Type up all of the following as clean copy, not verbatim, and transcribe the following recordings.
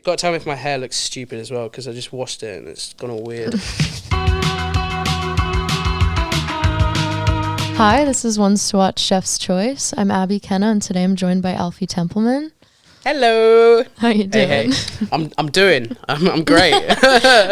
Got to tell me if my hair looks stupid as well, because I just washed it and it's gone all weird. Hi, this is Ones to Watch Chef's Choice. I'm Abby Kenna, and today I'm joined by Alfie Templeman. Hello. How you doing? Hey. I'm great.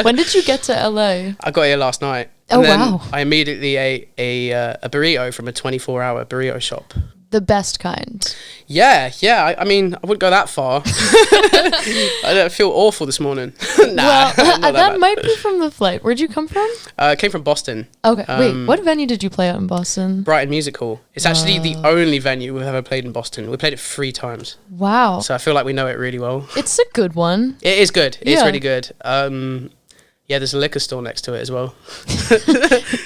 When did you get to LA? I got here last night. Oh, and then wow. I immediately ate a burrito from a 24-hour burrito shop. The best kind. Yeah. I mean, I wouldn't go that far. I feel awful this morning. Nah, well, not that bad. might be from the flight. Where'd you come from? I came from Boston. Okay, wait, what venue did you play at in Boston? Brighton Music Hall. It's actually the only venue we've ever played in Boston. We played it 3 times. Wow. So I feel like we know it really well. It's a good one. It is good. It's Yeah. really good. Yeah, there's a liquor store next to it as well.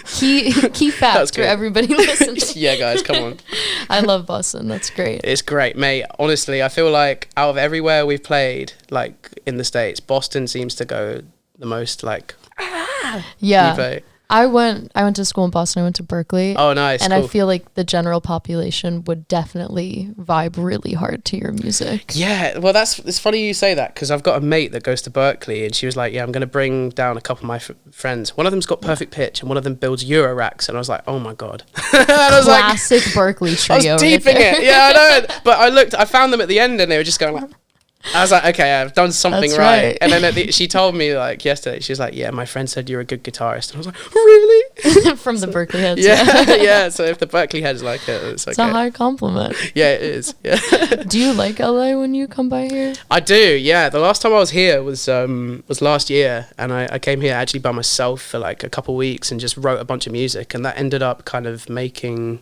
Key fact for everybody listening. Yeah, guys, come on. I love Boston. That's great. It's great, mate. Honestly, I feel like out of everywhere we've played, like in the States, Boston seems to go the most like. Yeah. You play. I went to school in Boston. I went to Berkeley. Oh, nice. And cool. I feel like the general population would definitely vibe really hard to your music. Yeah, well, it's funny you say that, because I've got a mate that goes to Berkeley, and she was like, yeah, I'm going to bring down a couple of my friends. One of them's got perfect pitch, and one of them builds Euro racks, and I was like, oh my God. And I was Classic Berkeley trio. I was deep in it. Yeah, I know. But I found them at the end, and they were just going like, I was like, okay, I've done something That's right. right. And then she told me like yesterday, she was like, yeah, my friend said you're a good guitarist. And I was like, really? From the Berkeley heads. Yeah, yeah. So if the Berkeley heads like it, it's okay. It's a high compliment. Yeah, it is. Yeah. Do you like LA when you come by here? I do. Yeah. The last time I was here was last year, and I came here actually by myself for like a couple weeks and just wrote a bunch of music, and that ended up kind of making.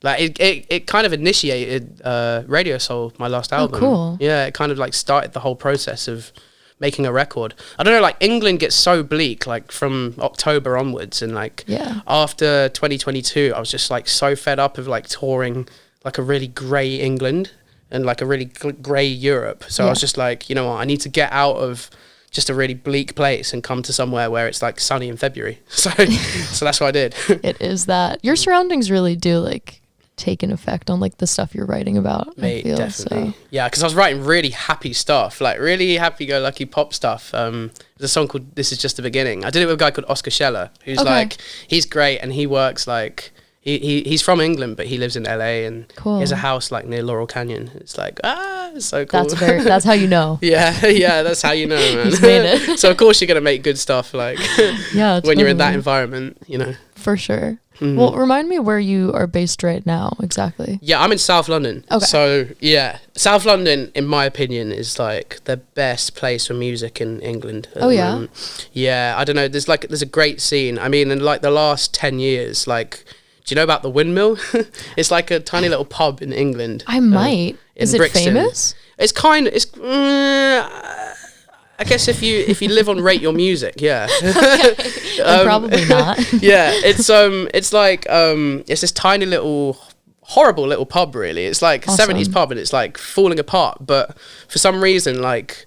Like it kind of initiated Radio Soul, my last album. Oh, cool. Yeah, it kind of like started the whole process of making a record. I don't know, like England gets so bleak like from October onwards, and like after 2022 I was just like so fed up of like touring like a really grey England and like a really grey Europe. So I was just like, you know what, I need to get out of just a really bleak place and come to somewhere where it's like sunny in February. So that's what I did. It is that. Your surroundings really do like take an effect on like the stuff you're writing about. Mate, I feel, definitely. So. Yeah, because I was writing really happy stuff, like really happy-go-lucky pop stuff. There's a song called This Is Just the Beginning. I did it with a guy called Oscar Scheller, who's like, he's great, and he works like, he's from England, but he lives in LA, and he has a house like near Laurel Canyon. It's like, it's so cool. That's how you know. Yeah, that's how you know, man. He's made it. So of course you're going to make good stuff, like when you're in that totally. environment, you know. For sure. Mm-hmm. Well, remind me where you are based right now, exactly. Yeah, I'm in South London. Okay. So, yeah, South London, in my opinion, is like the best place for music in England. Oh, yeah? Moment. Yeah, I don't know. There's a great scene. I mean, in like the last 10 years, like, do you know about the Windmill? It's like a tiny little pub in England. I might. Is it Brixton. famous? It's kind of, I guess if you live on Rate Your Music, yeah. Probably not. Yeah, it's this tiny little horrible little pub, really. It's like Awesome. 70s pub, and it's like falling apart, but for some reason like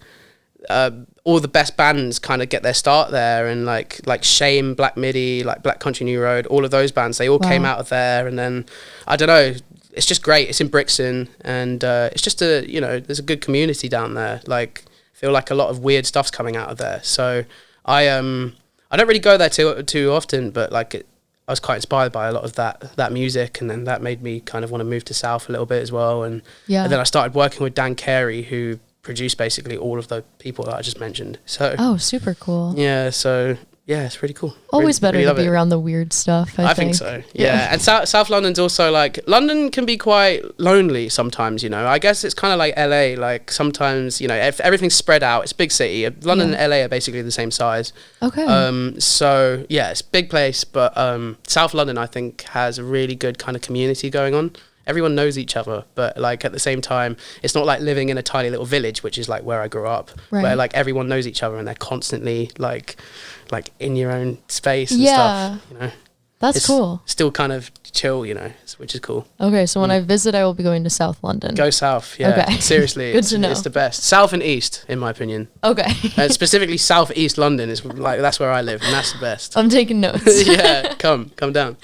all the best bands kind of get their start there, and like Shame, Black Midi, like Black Country New Road, all of those bands, they all came out of there. And then I don't know, it's just great. It's in Brixton, and it's just there's a good community down there. Like, feel like a lot of weird stuff's coming out of there. So I don't really go there too often, but like I was quite inspired by a lot of that music, and then that made me kind of want to move to South a little bit as well. And then I started working with Dan Carey, who produced basically all of the people that I just mentioned. So super cool. yeah, so yeah, it's pretty cool. Always really, better really to be around the weird stuff, I think. So. Yeah. And South London's also like, London can be quite lonely sometimes, you know. I guess it's kind of like LA, like sometimes, you know, if everything's spread out, it's a big city. London and LA are basically the same size. Okay. So yeah, it's a big place, but South London, I think, has a really good kind of community going on. Everyone knows each other, but like at the same time, it's not like living in a tiny little village, which is like where I grew up, where like everyone knows each other and they're constantly like in your own space and stuff, you know. That's cool. Still kind of chill, you know, which is cool. Okay, so when I visit, I will be going to South London. Go south, yeah. Okay. Seriously, Good to know. It's the best. South and east, in my opinion. Okay. Specifically, southeast London is like, that's where I live, and that's the best. I'm taking notes. Yeah, come down.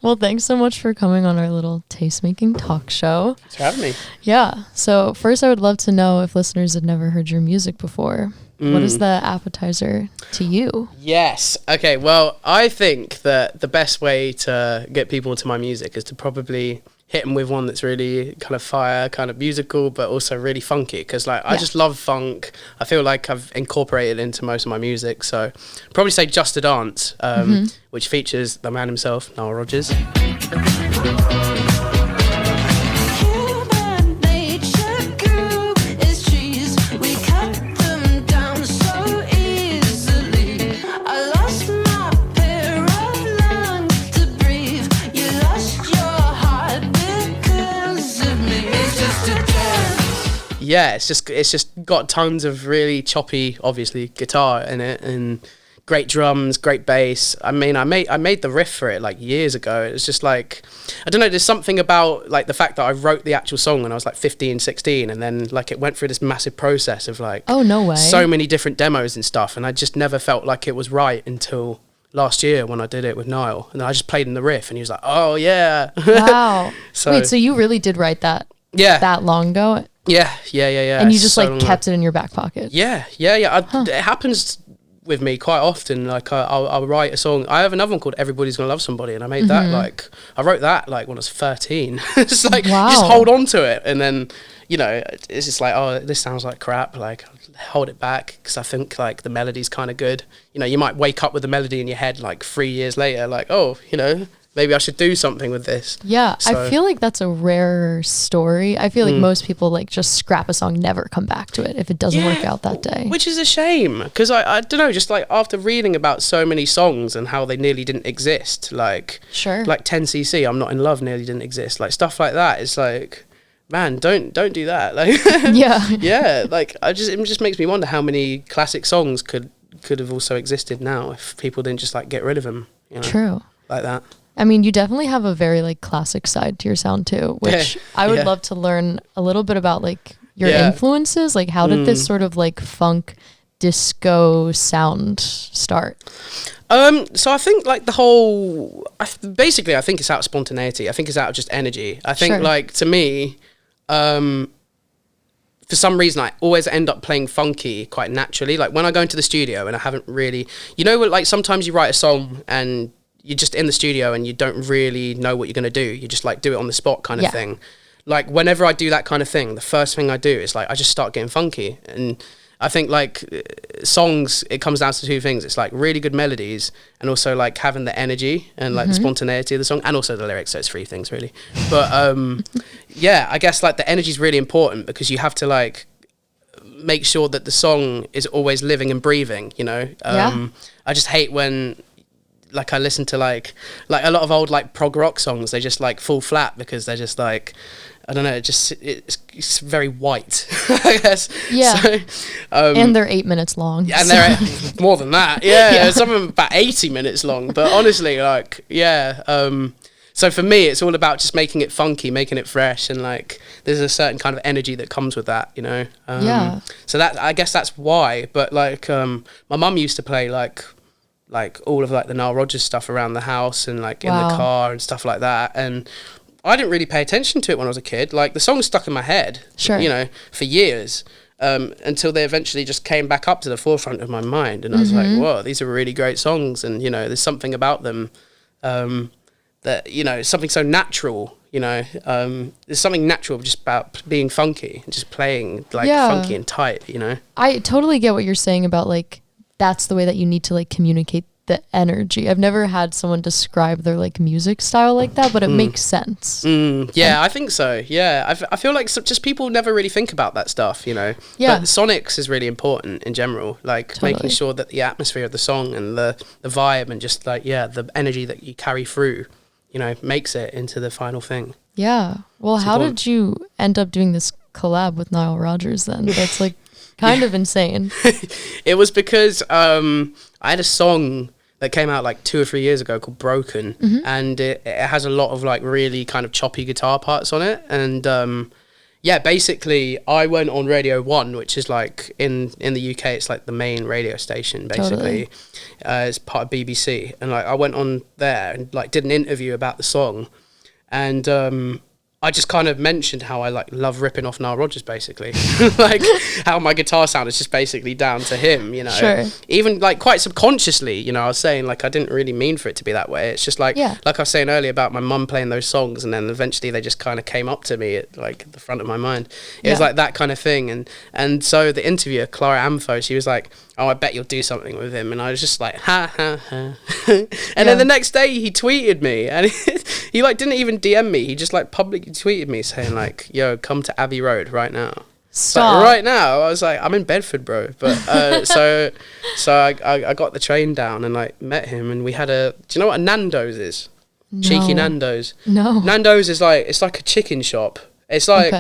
Well, thanks so much for coming on our little taste-making talk show. Thanks for having me. Yeah. So first, I would love to know if listeners had never heard your music before. What is the appetizer to you? Yes. Okay. Well, I think that the best way to get people into my music is to probably hit them with one that's really kind of fire, kind of musical, but also really funky. Because like I just love funk. I feel like I've incorporated it into most of my music. So probably say Just a Dance, which features the man himself, Nile Rodgers. Yeah, it's just got tons of really choppy, obviously, guitar in it, and great drums, great bass. I mean, I made the riff for it like years ago. It was just like, I don't know, there's something about like the fact that I wrote the actual song when I was like 15, 16, and then like it went through this massive process of like, oh no way, so many different demos and stuff, and I just never felt like it was right until last year when I did it with Nile, and I just played in the riff, and he was like, oh yeah. Wow. So, wait, so you really did write that? Yeah. That long ago? Yeah. And you just like kept it in your back pocket? Yeah. It happens with me quite often. Like I'll write a song. I have another one called Everybody's Gonna Love Somebody, and I made that like, I wrote that like when I was 13. It's like, wow. You just hold on to it, and then, you know, it's just like, oh, this sounds like crap. Like, hold it back, because I think like the melody's kind of good. You know, you might wake up with the melody in your head like 3 years later, like, oh, you know, maybe I should do something with this. Yeah, so. I feel like that's a rare story. I feel like most people like just scrap a song, never come back to it if it doesn't work out that day. Which is a shame, because I don't know, just like after reading about so many songs and how they nearly didn't exist, like like 10cc, I'm Not in Love nearly didn't exist, like stuff like that. It's like, man, don't do that. Like, yeah, like it just makes me wonder how many classic songs could have also existed now if people didn't just like get rid of them. You know? True. Like that. I mean, you definitely have a very like classic side to your sound too, which I would love to learn a little bit about, like your influences. Like, how did this sort of like funk disco sound start? So I think like the whole, basically I think it's out of spontaneity. I think it's out of just energy. I think like to me, for some reason I always end up playing funky quite naturally. Like when I go into the studio and I haven't really, you know, like sometimes you write a song and you're just in the studio and you don't really know what you're going to do. You just like do it on the spot kind of thing. Like whenever I do that kind of thing, the first thing I do is like, I just start getting funky. And I think like songs, it comes down to two things. It's like really good melodies and also like having the energy and like the spontaneity of the song and also the lyrics. So it's three things really. But yeah, I guess like the energy is really important because you have to like make sure that the song is always living and breathing, you know? I just hate when like I listen to like a lot of old like prog rock songs, they just like fall flat because they're just like, I don't know, it's very white, I guess. Yeah. So, and they're 8 minutes long. And they're more than that. Yeah. Some of them about 80 minutes long. But honestly, like, so for me, it's all about just making it funky, making it fresh, and like there's a certain kind of energy that comes with that, you know. So that, I guess that's why. But like my mum used to play like all of like the Nile Rodgers stuff around the house and like in the car and stuff like that, and I didn't really pay attention to it when I was a kid. Like the song stuck in my head, you know, for years, until they eventually just came back up to the forefront of my mind, and I was like, whoa, these are really great songs, and you know, there's something about them that, you know, something so natural, you know, there's something natural just about being funky and just playing like funky and tight, you know. I totally get what you're saying about like that's the way that you need to like communicate the energy. I've never had someone describe their like music style like that, but it makes sense. Yeah, I think so. Yeah, I feel like just people never really think about that stuff, you know. Yeah. But sonics is really important in general, like making sure that the atmosphere of the song and the vibe and just like, the energy that you carry through, you know, makes it into the final thing. Yeah. Well, how did you end up doing this collab with Nile Rodgers then? That's like kind of insane. It was because I had a song that came out like 2 or 3 years ago called Broken, and it has a lot of like really kind of choppy guitar parts on it, and Yeah, basically, I went on Radio 1, which is like in the UK, it's like the main radio station, basically. Totally. It's part of BBC. And like I went on there and like did an interview about the song. And I just kind of mentioned how I like love ripping off Nile Rodgers, basically. Like how my guitar sound is just basically down to him, you know. Sure. Even like quite subconsciously, you know, I was saying like I didn't really mean for it to be that way. It's just like like I was saying earlier about my mum playing those songs, and then eventually they just kind of came up to me at like the front of my mind. It was like that kind of thing. And so the interviewer, Clara Amfo, she was like, oh, I bet you'll do something with him. And I was just like, ha, ha, ha. And then the next day he tweeted me, and he like didn't even DM me. He just like publicly tweeted me saying like, yo, come to Abbey Road right now. Stop. Like, right now. I was like, I'm in Bedford, bro. But so I got the train down and like met him, and we had do you know what a Nando's is? No. Cheeky Nando's. No. Nando's is like, it's like a chicken shop. It's like,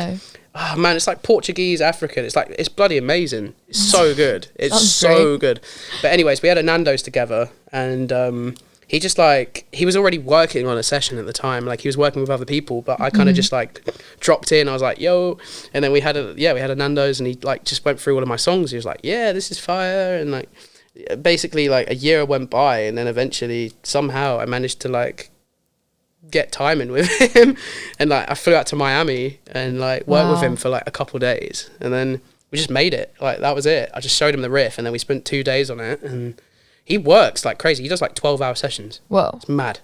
oh man, it's like Portuguese, African. It's like, it's bloody amazing. It's so good. It's so good. But anyways, we had a Nando's together, and he just like, he was already working on a session at the time. Like he was working with other people, but I kind of just like dropped in. I was like, yo, and then we had a Nando's, and he like just went through all of my songs. He was like, yeah, this is fire. And like, basically like a year went by, and then eventually somehow I managed to like get timing with him, and like I flew out to Miami and like worked with him for like a couple of days, and then we just made it. Like that was it. I just showed him the riff, and then we spent 2 days on it, and he works like crazy. He does like 12-hour sessions. Whoa. It's mad.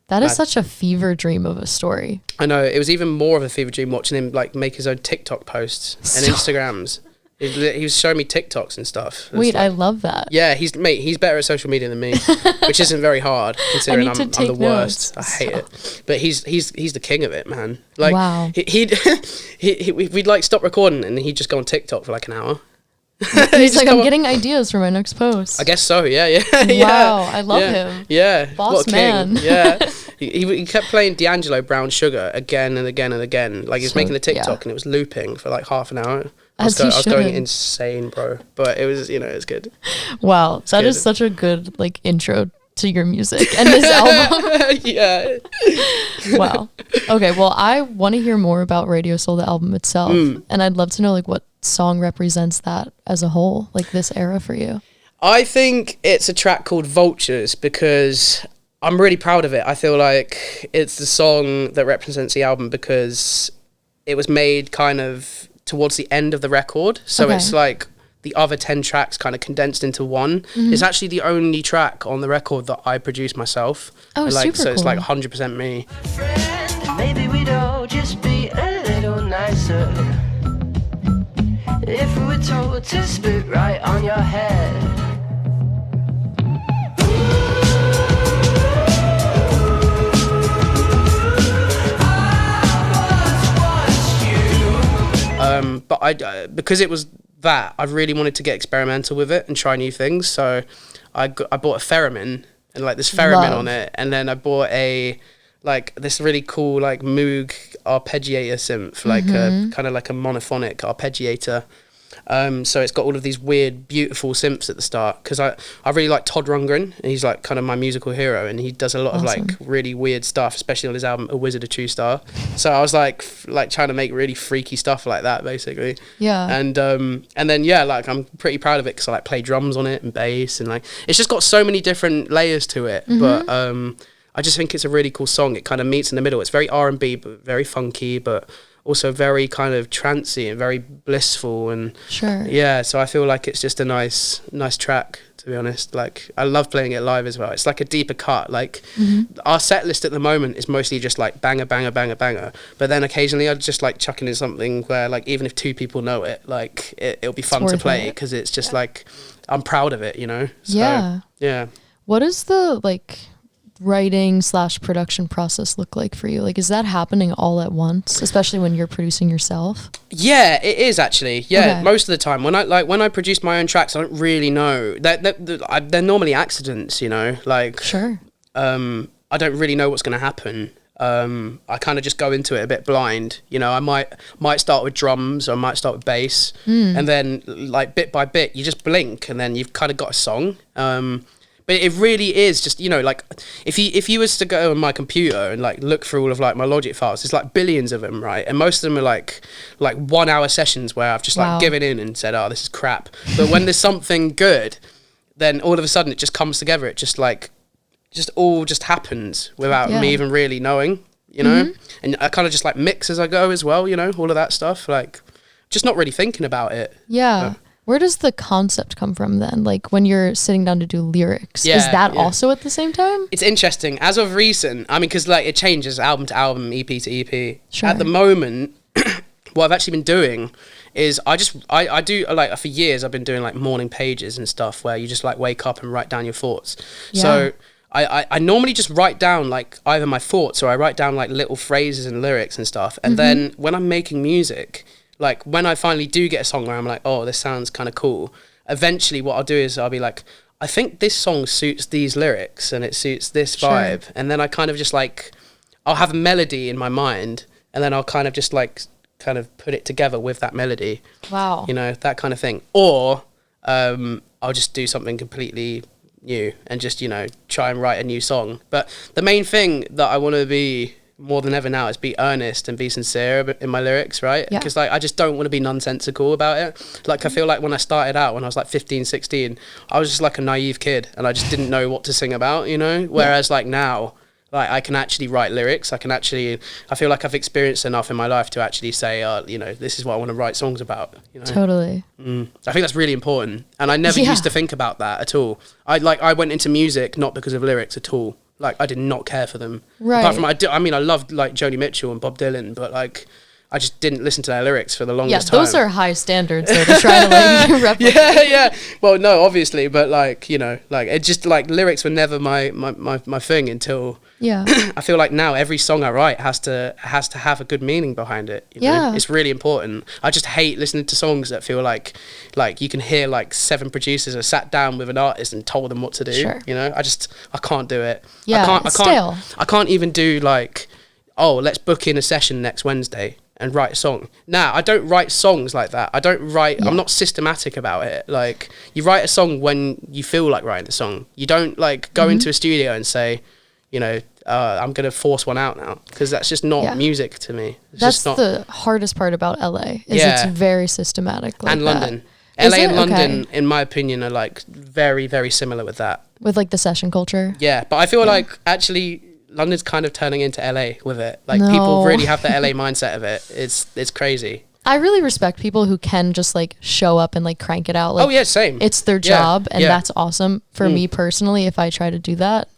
That is such a fever dream of a story. I know. It was even more of a fever dream watching him like make his own TikTok posts and Instagrams. He was showing me TikToks and stuff. Wait, like, I love that. Yeah, he's better at social media than me, which isn't very hard considering I'm the worst. I hate it. But he's the king of it, man. Like we'd like stop recording and he'd just go on TikTok for like an hour. He's like, I'm getting ideas for my next post. I guess so, yeah. Wow, I love him. Yeah. Boss man. Yeah. He kept playing D'Angelo Brown Sugar again and again and again. Like he was making the TikTok and it was looping for like half an hour. I was going insane, bro. But it was, it's good. Wow. That is such a good like intro to your music and this album. Yeah. Wow. Okay, well, I want to hear more about Radio Soul, the album itself. And I'd love to know like what song represents that as a whole, like this era for you. I think it's a track called Vultures because I'm really proud of it. I feel like it's the song that represents the album because it was made kind of towards the end of the record. So it's like the other 10 tracks kind of condensed into one. It's actually the only track on the record that I produced myself. Oh, like, super so cool. It's like 100% me. Maybe we'd all just be a little nicer if we were told to spit right on your head. But because it was that, I really wanted to get experimental with it and try new things. So I bought a theremin and like this theremin on it, and then I bought this really cool like Moog arpeggiator synth, like a kind of like a monophonic arpeggiator. So it's got all of these weird, beautiful synths at the start because I really like Todd Rundgren, and he's like kind of my musical hero, and he does a lot of like really weird stuff, especially on his album A Wizard of True Star. So I was like trying to make really freaky stuff like that, basically. Yeah. And then like I'm pretty proud of it because I like play drums on it and bass, and like it's just got so many different layers to it. But I just think it's a really cool song. It kind of meets in the middle. It's very R&B, but very funky, but also very kind of trancey and very blissful, and so I feel like it's just a nice track, to be honest. Like I love playing it live as well. It's like a deeper cut. Like our set list at the moment is mostly just like banger, banger, banger, banger, but then occasionally I'd just like chucking in something where like even if 2 people know it, like it'll be fun to play because it's just like I'm proud of it, so, yeah. What is the like writing / production process look like for you? Like, is that happening all at once, especially when you're producing yourself? Yeah, it is actually. Yeah, most of the time when I produce my own tracks, I don't really know. They're normally accidents, like I don't really know what's going to happen. I kind of just go into it a bit blind. I might start with drums, or I might start with bass, and then like bit by bit you just blink and then you've kind of got a song. But it really is just, you know, like if you was to go on my computer and like look through all of like my Logic files, there's like billions of them, right? And most of them are like 1 hour sessions where I've just like given in and said, oh, this is crap. But when there's something good, then all of a sudden it just comes together. It just like all happens without me even really knowing, you know? And I kind of just like mix as I go as well, you know, all of that stuff, like just not really thinking about it. Yeah. Where does the concept come from then? Like when you're sitting down to do lyrics, is that also at the same time? It's interesting. As of recent, I mean, because like it changes album to album, EP to EP. Sure. At the moment, what I've actually been doing is I do like for years I've been doing like morning pages and stuff where you just like wake up and write down your thoughts. Yeah. So I normally just write down like either my thoughts or I write down like little phrases and lyrics and stuff. And then when I'm making music, like when I finally do get a song where I'm like, oh, this sounds kind of cool, eventually what I'll do is I'll be like, I think this song suits these lyrics and it suits this vibe. Sure. And then I kind of just like, I'll have a melody in my mind and then I'll kind of just like kind of put it together with that melody. Wow. You know, that kind of thing. Or I'll just do something completely new and just, you know, try and write a new song. But the main thing that I want to be more than ever now is be earnest and be sincere in my lyrics, right? Because like I just don't want to be nonsensical about it. Like I feel like when I started out when I was like 15, 16, I was just like a naive kid and I just didn't know what to sing about, you know? Whereas like now, like I can actually write lyrics. I feel like I've experienced enough in my life to actually say, you know, this is what I want to write songs about, you know? Totally. I think that's really important. And I never used to think about that at all. I went into music not because of lyrics at all. Like I did not care for them. Right. Apart from I loved like Joni Mitchell and Bob Dylan, but like I just didn't listen to their lyrics for the longest time. Yeah, those are high standards though, to try to like replicate. Yeah. Well, no, obviously, but like, you know, like it just like lyrics were never my thing until I feel like now every song I write has to have a good meaning behind it. You know? It's really important. I just hate listening to songs that feel like you can hear like 7 producers have sat down with an artist and told them what to do. Sure. You know, I can't do it. Yeah, I can't even do like, oh, let's book in a session next Wednesday and write a song. Nah, I don't write songs like that. I'm not systematic about it. Like, you write a song when you feel like writing the song. You don't, like, go into a studio and say, you know, I'm going to force one out now. Because that's just not music to me. That's the hardest part about LA, is it's very systematic like and London. LA and London, in my opinion, are, like, very, very similar with that. With, like, the session culture? Yeah, but I feel like, actually, London's kind of turning into LA with it. Like people really have the LA mindset of it. It's crazy. I really respect people who can just like show up and like crank it out. Like, oh yeah, same. It's their job and that's awesome. For me personally, if I try to do that,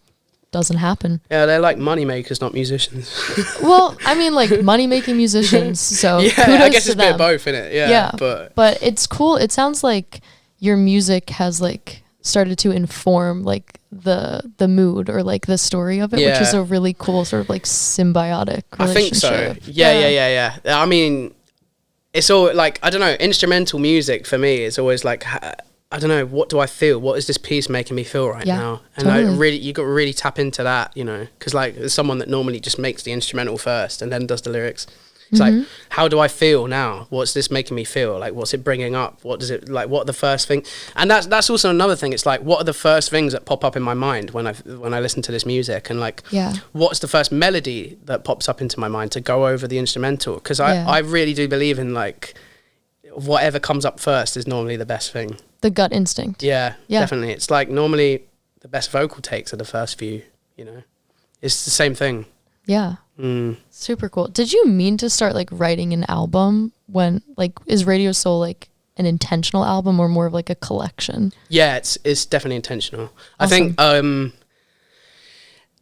doesn't happen. Yeah, they're like money makers, not musicians. Well, I mean like money making musicians. So yeah, I guess it's a bit of both, innit? Yeah. But it's cool. It sounds like your music has like started to inform like the mood or like the story of it, which is a really cool sort of like symbiotic relationship. I think so. Yeah. I mean, it's all like, I don't know, instrumental music for me is always like, I don't know, what do I feel? What is this piece making me feel right now? And totally. You got to really tap into that, you know, because like there's someone that normally just makes the instrumental first and then does the lyrics. It's like, how do I feel now? What's this making me feel? Like, what's it bringing up? What does it, like, what are the first thing? And that's also another thing. It's like, what are the first things that pop up in my mind when I listen to this music? And like, what's the first melody that pops up into my mind to go over the instrumental? Because I really do believe in like, whatever comes up first is normally the best thing. The gut instinct. Yeah, definitely. It's like normally the best vocal takes are the first few, you know? It's the same thing. Yeah. Super cool. Did you mean to start like writing an album when like, is Radio Soul like an intentional album or more of like a collection? Yeah, it's definitely intentional. Awesome. I think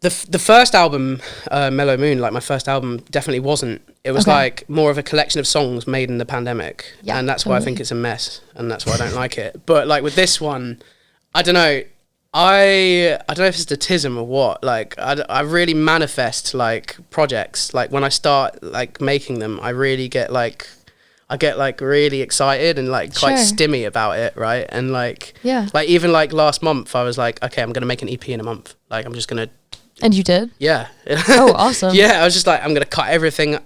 the first album, Mellow Moon, like my first album definitely wasn't. It was like more of a collection of songs made in the pandemic. Yeah, and that's why I think it's a mess and that's why I don't like it. But like with this one, I don't know. I don't know if it's autism or what, like I really manifest like projects, like when I start like making them I really get like really excited and like quite stimmy about it, right? And like like even like last month I was like, okay, I'm gonna make an EP in a month, like I'm just gonna. And you did? Yeah. Oh, awesome. Yeah, I was just like, I'm gonna cut everything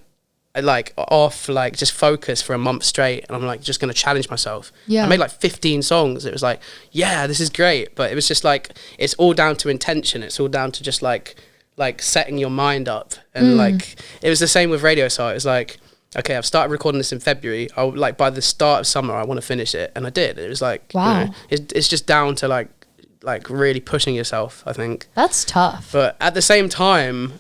like off, like just focus for a month straight, and I'm like just gonna challenge myself. I made like 15 songs. It was like, yeah, this is great, but it was just like, it's all down to intention. It's all down to just like setting your mind up, and like it was the same with Radio Star. It was like, okay, I've started recording this in February. I like by the start of summer, I want to finish it, and I did. It was like, wow, you know, it's just down to like really pushing yourself, I think. That's tough. But at the same time,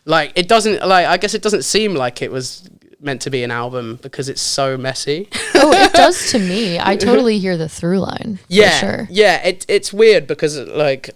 like it doesn't, like I guess it doesn't seem like it was meant to be an album because it's so messy. Oh, it does to me. I totally hear the through line. Yeah, for sure. Yeah, it's weird because like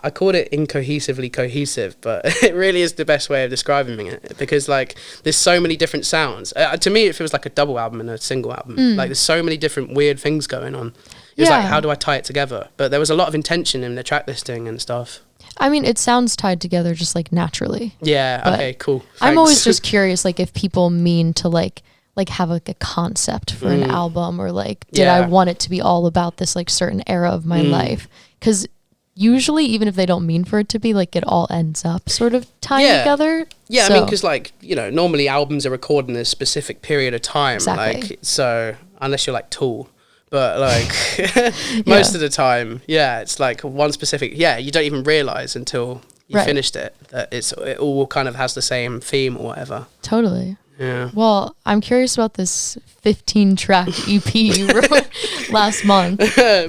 I called it incohesively cohesive, but it really is the best way of describing it, because like there's so many different sounds. To me, it feels like a double album and a single album. Like there's so many different weird things going on. It's like, how do I tie it together? But there was a lot of intention in the track listing and stuff. I mean, it sounds tied together just like naturally. Yeah. But okay. Cool. Thanks. I'm always just curious, like if people mean to like have like a concept for an album, or like did I want it to be all about this like certain era of my life? Because usually, even if they don't mean for it to be, like it all ends up sort of tying together. Yeah, so. I mean, because like, you know, normally albums are recorded in a specific period of time. Exactly. Like, so unless you're like Tool. But like most of the time, it's like one specific, you don't even realize until you finished it that it all kind of has the same theme or whatever. Totally. Yeah. Well, I'm curious about this 15-track EP you wrote last month.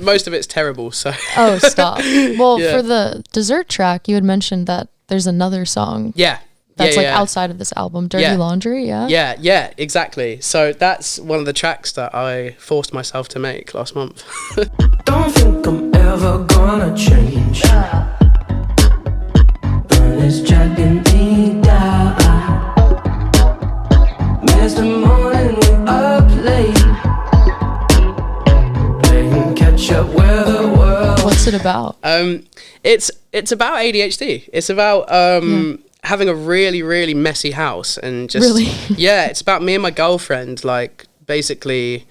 Most of it's terrible, so. Oh, stop. Well, for the dessert track, you had mentioned that there's another song. Yeah. That's outside of this album, Dirty Laundry, Yeah, exactly. So that's one of the tracks that I forced myself to make last month. Don't think I'm ever gonna change. Burn this Jack and tea down. Miss the morning we up late, playing catch up with the world. What's it about? It's about ADHD. It's about having a really, really messy house, and just it's about me and my girlfriend. Like basically,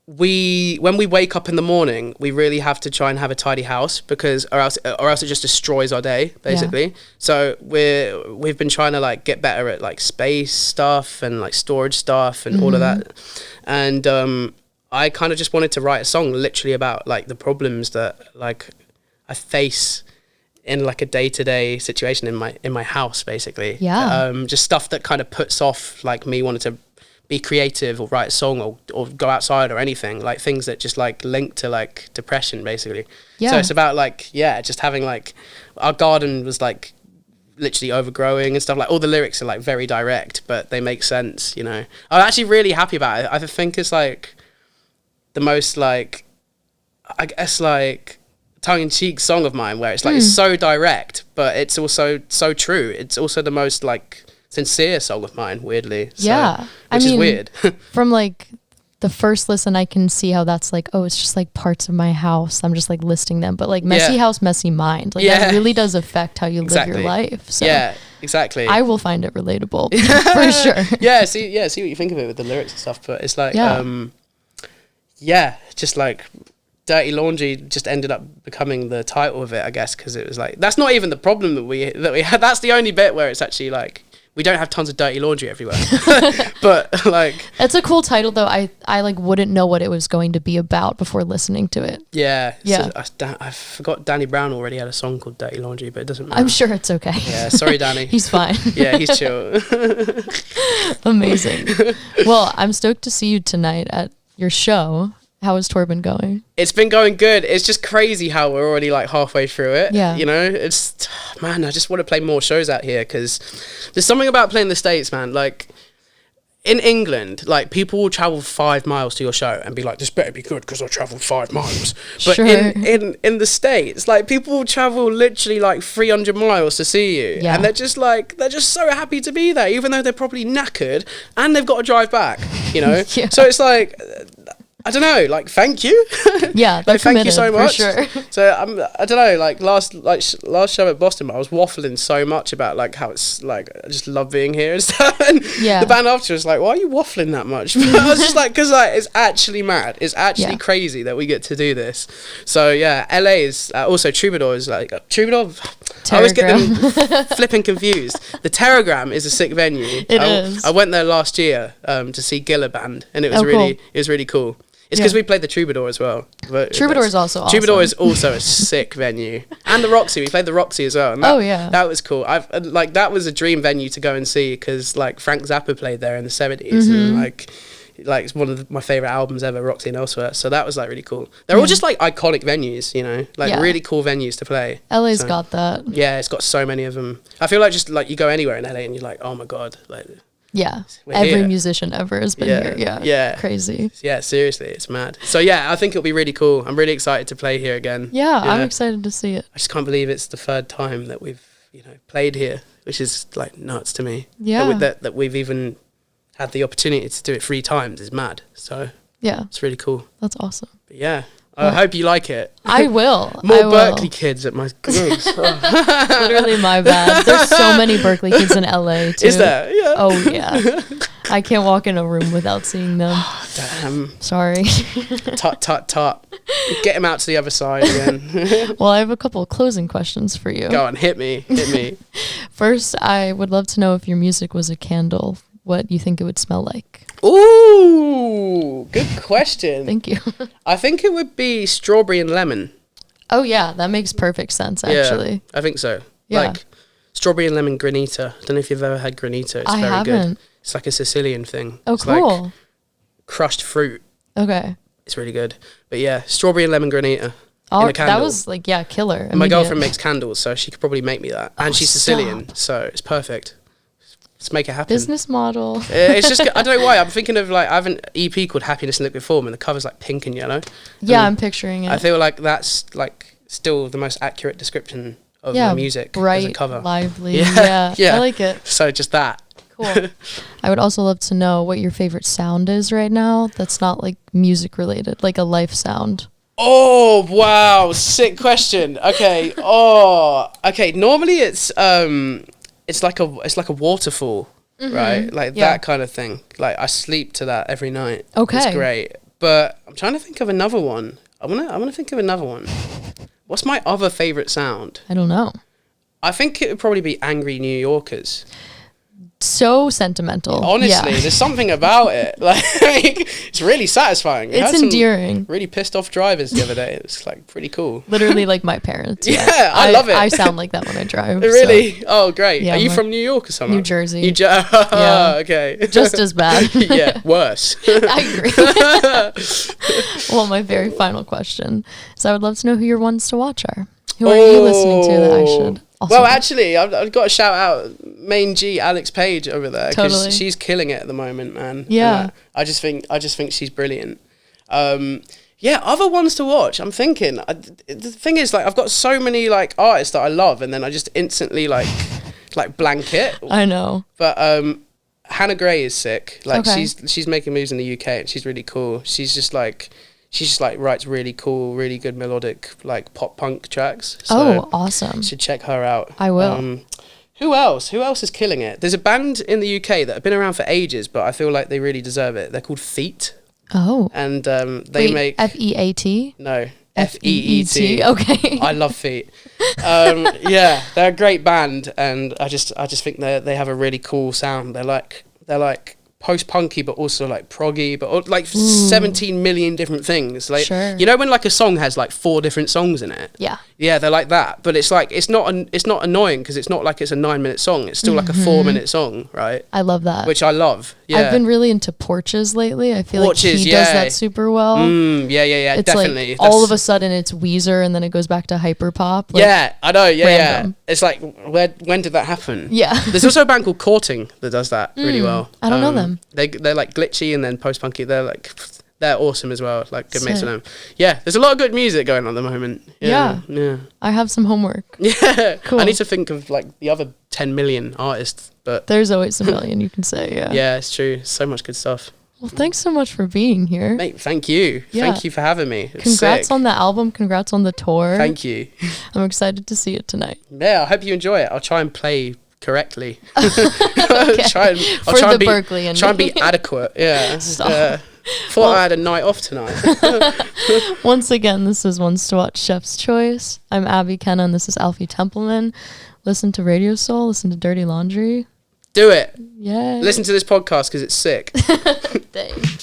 when we wake up in the morning, we really have to try and have a tidy house, because or else it just destroys our day basically. So we've been trying to like get better at like space stuff and like storage stuff and all of that, and I kind of just wanted to write a song literally about like the problems that like I face in like a day-to-day situation in my house, basically. Just stuff that kind of puts off like me wanting to be creative or write a song or go outside or anything, like things that just like link to like depression basically. So it's about like just having like, our garden was like literally overgrowing and stuff. Like all the lyrics are like very direct, but they make sense, you know. I'm actually really happy about it. I think it's like the most like, I guess like tongue-in-cheek song of mine, where it's like it's so direct, but it's also so true. It's also the most like sincere song of mine, weirdly. So, which is weird. From like the first listen, I can see how that's like, oh, it's just like parts of my house. I'm just like listing them, but like messy house, messy mind. Like that really does affect how you live your life. So exactly. I will find it relatable for sure. See what you think of it with the lyrics and stuff. But it's like, just like Dirty Laundry just ended up becoming the title of it, I guess, because it was like, that's not even the problem that we had. That's the only bit where it's actually like, we don't have tons of dirty laundry everywhere. But like, it's a cool title though. I like wouldn't know what it was going to be about before listening to it. So I forgot Danny Brown already had a song called Dirty Laundry, but it doesn't matter. I'm sure it's okay. Yeah, sorry Danny. He's fine. Yeah, he's chill. Amazing. Well, I'm stoked to see you tonight at your show. How is tour been going? It's been going good. It's just crazy how we're already like halfway through it. Yeah. You know, it's, man, I just want to play more shows out here, because there's something about playing the States, man. Like in England, like people will travel 5 miles to your show and be like, this better be good because I traveled 5 miles. But in the States, like people will travel literally like 300 miles to see you. Yeah. And they're just so happy to be there, even though they're probably knackered and they've got to drive back, you know? So it's like, I don't know, like, thank you. Yeah, like, thank you so much. For sure. So I don't know, like last show at Boston, I was waffling so much about like how it's like I just love being here and stuff. And the band after was like, why are you waffling that much? But I was just like, because like it's actually mad. It's actually crazy that we get to do this. So yeah, LA is also Troubadour is like Troubadour. I always get them flipping confused. The Terragram is a sick venue. It is. I went there last year to see Gilla Band, and it was really cool. It's because we played the Troubadour as well. But Troubadour is also awesome. Troubadour is also a sick venue. And the Roxy. We played the Roxy as well. And that was cool. That was a dream venue to go and see because like Frank Zappa played there in the 70s. And like it's one of my favourite albums ever, Roxy and Elsewhere. So that was like really cool. They're all just like iconic venues, you know, like really cool venues to play. LA's got that. Yeah, it's got so many of them. I feel like just like you go anywhere in LA and you're like, oh my God, like... Yeah, every musician ever has been here. Yeah, crazy. Yeah, seriously, it's mad. So yeah, I think it'll be really cool. I'm really excited to play here again. Yeah, I'm excited to see it. I just can't believe it's the third time that we've played here, which is like nuts to me. Yeah, that we've even had the opportunity to do it 3 times is mad. So yeah, it's really cool. That's awesome. But yeah. I hope you like it. I will. More Berkeley kids at my gigs. Literally my bad. There's so many Berkeley kids in LA too. Is there? Yeah. Oh yeah. I can't walk in a room without seeing them. Damn. Sorry. Tut. Get him out to the other side again. Well, I have a couple of closing questions for you. Go on, hit me. First, I would love to know if your music was a candle, what you think it would smell like. Ooh, good question. Thank you. I think it would be strawberry and lemon. Oh yeah, that makes perfect sense actually. Yeah, I think so. Yeah. Like strawberry and lemon granita. I don't know if you've ever had granita. It's very good. It's like a Sicilian thing. Oh, it's cool. Like crushed fruit. Okay. It's really good. But yeah, strawberry and lemon granita. In a candle. That was like killer. And my girlfriend makes candles, so she could probably make me that. And she's Sicilian, so it's perfect. Let's make it happen. Business model. It's just, I don't know why. I'm thinking of like, I have an EP called Happiness in Liquid Form and the cover's like pink and yellow. Yeah, I'm picturing it. I feel like that's like still the most accurate description of my music bright, as a cover. Lively. Yeah. I like it. So just that. Cool. I would also love to know what your favorite sound is right now that's not like music related, like a life sound. Oh, wow. Sick question. Okay. Okay. Normally it's like a waterfall, right? Like that kind of thing. Like I sleep to that every night. Okay. It's great. But I'm trying to think of another one. I wanna think of another one. What's my other favorite sound? I don't know. I think it would probably be Angry New Yorkers. So sentimental. Honestly, there's something about it. Like it's really satisfying. It's endearing. Really pissed off drivers the other day. It was like pretty cool. Literally like my parents. Yeah, I love it. I sound like that when I drive. Really? So. Oh, great. Yeah, are you from New York or something? New Jersey. Yeah. Okay. Just as bad. Yeah, worse. I agree. Well, my very final question. So I would love to know who your ones to watch are. Who are you listening to that I should also Well, actually, I've got to shout out main G, Alex Page over there. Totally. She's killing it at the moment, man. Yeah. I just think she's brilliant. Yeah, other ones to watch. I'm thinking. The thing is, like, I've got so many like artists that I love, and then I just instantly like blanket. I know. But Hannah Gray is sick. Like okay. she's making moves in the UK, and she's really cool. She's just like writes really cool, really good melodic like pop punk tracks. So awesome. You should check her out. I will. Who else? Who else is killing it? There's a band in the UK that have been around for ages, but I feel like they really deserve it. They're called Feet. Oh. And they make F-E-A-T? No. F-E-E-T. Okay. I love Feet. Yeah, they're a great band, and I just think they have a really cool sound. They're like post-punky, but also like proggy, but like 17 million different things. Like, sure. You know when like a song has like 4 different songs in it? Yeah, they're like that. But it's like it's not annoying because it's not like it's a 9-minute song. It's still like a 4-minute song, right? I love that. Which I love. Yeah. I've been really into Porches lately. I feel like he does that super well. Yeah, it's definitely. Like all of a sudden it's Weezer and then it goes back to hyperpop. Like, yeah, I know. Yeah, random. It's like when did that happen? Yeah. There's also a band called Courting that does that really well. I don't know them. They're like glitchy and then post-punky. They're awesome as well. Like good mates with them. Yeah, there's a lot of good music going on at the moment. Yeah. I have some homework. Yeah. Cool. I need to think of like the other 10 million artists, but there's always a million you can say. Yeah. Yeah, it's true. So much good stuff. Well, thanks so much for being here. Mate, thank you. Yeah. Thank you for having me. It's Congrats sick. on the album. Congrats on the tour. Thank you. I'm excited to see it tonight. Yeah, I hope you enjoy it. I'll try and play correctly. Okay. I'll For try the and be Berkeley in try and me. be adequate. Yeah. Stop. Thought I had a night off tonight. Once again, this is Ones to Watch Chef's Choice. I'm Abby Kenna, and this is Alfie Templeman. Listen to Radio Soul. Listen to Dirty Laundry. Do it. Yeah. Listen to this podcast because it's sick. Thanks.